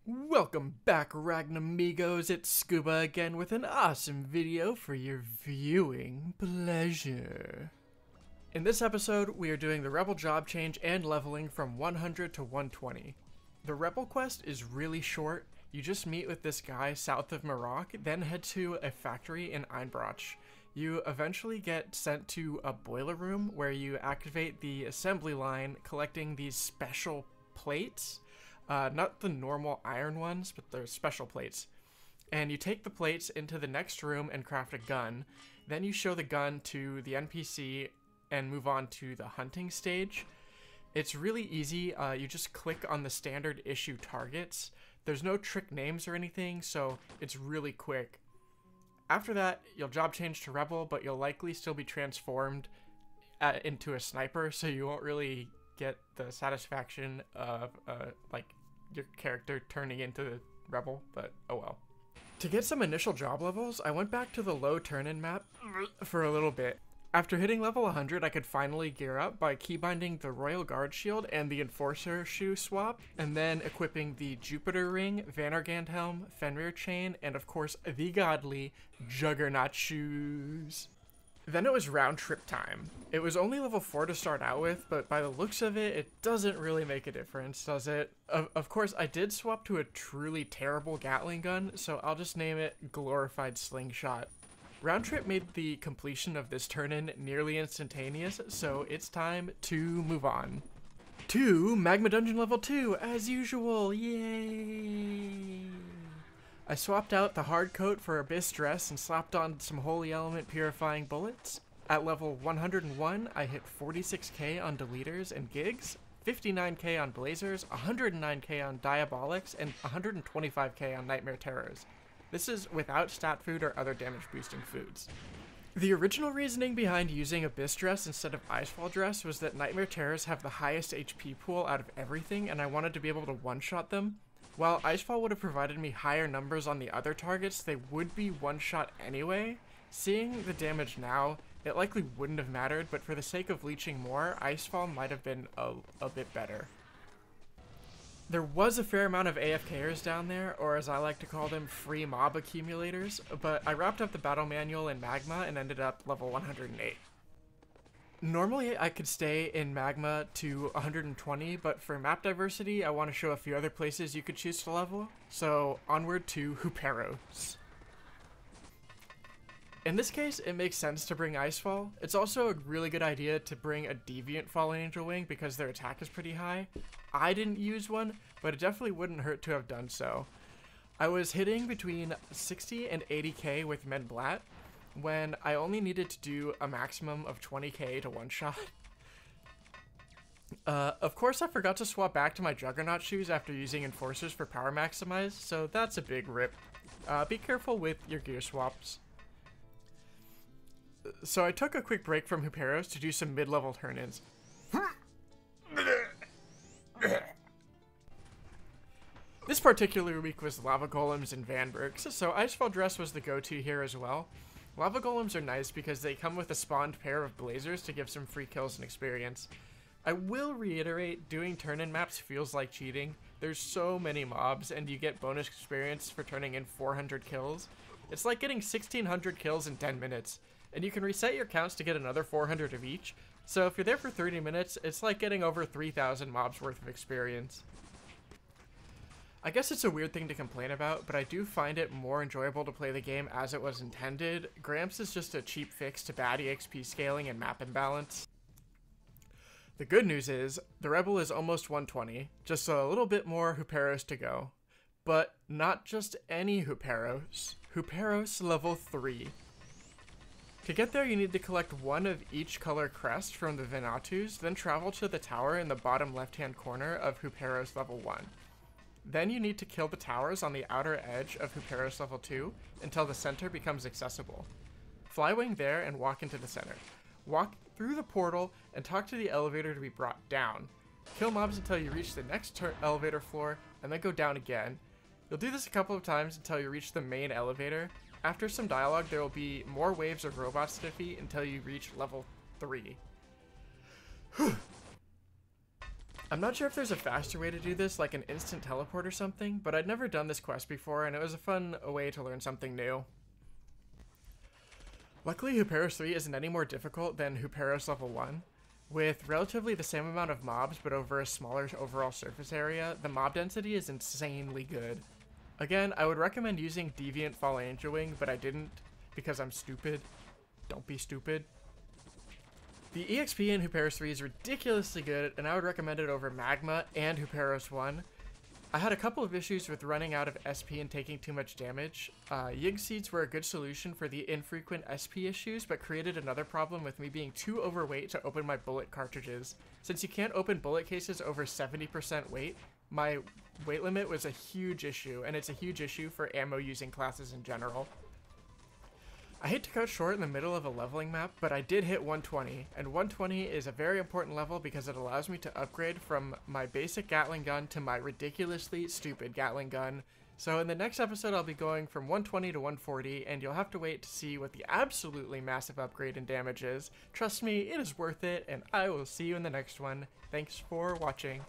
Welcome back, Ragnamigos. It's Scuba again with an awesome video for your viewing pleasure. In this episode, we are doing the Rebel job change and leveling from 100 to 120. The Rebel quest is really short. You just meet with this guy south of Marok, then head to a factory in Einbroch. You eventually get sent to a boiler room where you activate the assembly line, collecting these special plates. Not the normal iron ones, but they're special plates. And you take the plates into the next room and craft a gun. Then you show the gun to the NPC and move on to the hunting stage. It's really easy. You just click on the standard issue targets. There's no trick names or anything, so it's really quick. After that, you'll job change to Rebel, but you'll likely still be transformed into a sniper, so you won't really get the satisfaction of like your character turning into the Rebel, but oh well. To get some initial job levels, I went back to the low turn-in map for a little bit. After hitting level 100, I could finally gear up by keybinding the Royal Guard shield and the Enforcer shoe swap, and then equipping the Jupiter ring, Vanargand helm, Fenrir chain, and of course the godly Juggernaut shoes. Then it was round trip time. It was only level 4 to start out with, but by the looks of it, it doesn't really make a difference, does it? Of course, I did swap to a truly terrible Gatling gun, so I'll just name it Glorified Slingshot. Round trip made the completion of this turn-in nearly instantaneous, so it's time to move on. To Magma Dungeon level 2, as usual, yay! I swapped out the hard coat for Abyss dress and slapped on some holy element purifying bullets. At level 101, I hit 46k on deleters and gigs, 59k on blazers, 109k on diabolics, and 125k on nightmare terrors. This is without stat food or other damage boosting foods. The original reasoning behind using Abyss dress instead of Icefall dress was that nightmare terrors have the highest HP pool out of everything, and I wanted to be able to one-shot them. While Icefall would have provided me higher numbers on the other targets, they would be one-shot anyway. Seeing the damage now, it likely wouldn't have mattered, but for the sake of leeching more, Icefall might have been a bit better. There was a fair amount of AFKers down there, or as I like to call them, free mob accumulators, but I wrapped up the battle manual in Magma and ended up level 108. Normally, I could stay in Magma to 120, but for map diversity, I want to show a few other places you could choose to level, so onward to Huperos. In this case, it makes sense to bring Icefall. It's also a really good idea to bring a Deviant Fallen Angel Wing because their attack is pretty high. I didn't use one, but it definitely wouldn't hurt to have done so. I was hitting between 60 and 80k with Men Blat, when I only needed to do a maximum of 20k to one-shot. Of course, I forgot to swap back to my Juggernaut shoes after using Enforcers for power maximize, so that's a big rip. Be careful with your gear swaps. So I took a quick break from Huperos to do some mid-level turn-ins. This particular week was Lava Golems and Vanbergs, so Icefall Dress was the go-to here as well. Lava Golems are nice because they come with a spawned pair of blazers to give some free kills and experience. I will reiterate, doing turn-in maps feels like cheating. There's so many mobs, and you get bonus experience for turning in 400 kills. It's like getting 1600 kills in 10 minutes, and you can reset your counts to get another 400 of each. So if you're there for 30 minutes, it's like getting over 3,000 mobs worth of experience. I guess it's a weird thing to complain about, but I do find it more enjoyable to play the game as it was intended. Gramps is just a cheap fix to bad EXP scaling and map imbalance. The good news is, the Rebel is almost 120, just a little bit more Huperos to go. But not just any Huperos. Huperos level 3. To get there, you need to collect one of each color crest from the Venatus, then travel to the tower in the bottom left-hand corner of Huperos level 1. Then you need to kill the towers on the outer edge of Huperos level 2 until the center becomes accessible. Flywing there and walk into the center. Walk through the portal and talk to the elevator to be brought down. Kill mobs until you reach the next elevator floor and then go down again. You'll do this a couple of times until you reach the main elevator. After some dialogue, there will be more waves of robots to defeat until you reach level 3. I'm not sure if there's a faster way to do this, like an instant teleport or something, but I'd never done this quest before, and it was a fun way to learn something new. Luckily, Huperos 3 isn't any more difficult than Huperos level 1. With relatively the same amount of mobs, but over a smaller overall surface area, the mob density is insanely good. Again, I would recommend using Deviant Fall Angel Wing, but I didn't, because I'm stupid. Don't be stupid. The EXP in Huperos 3 is ridiculously good, and I would recommend it over Magma and Huperos 1. I had a couple of issues with running out of SP and taking too much damage. Yig Seeds were a good solution for the infrequent SP issues, but created another problem with me being too overweight to open my bullet cartridges. Since you can't open bullet cases over 70% weight, my weight limit was a huge issue, and it's a huge issue for ammo using classes in general. I hate to cut short in the middle of a leveling map, but I did hit 120, and 120 is a very important level because it allows me to upgrade from my basic Gatling gun to my ridiculously stupid Gatling gun. So in the next episode I'll be going from 120 to 140, and you'll have to wait to see what the absolutely massive upgrade in damage is. Trust me, it is worth it, and I will see you in the next one. Thanks for watching.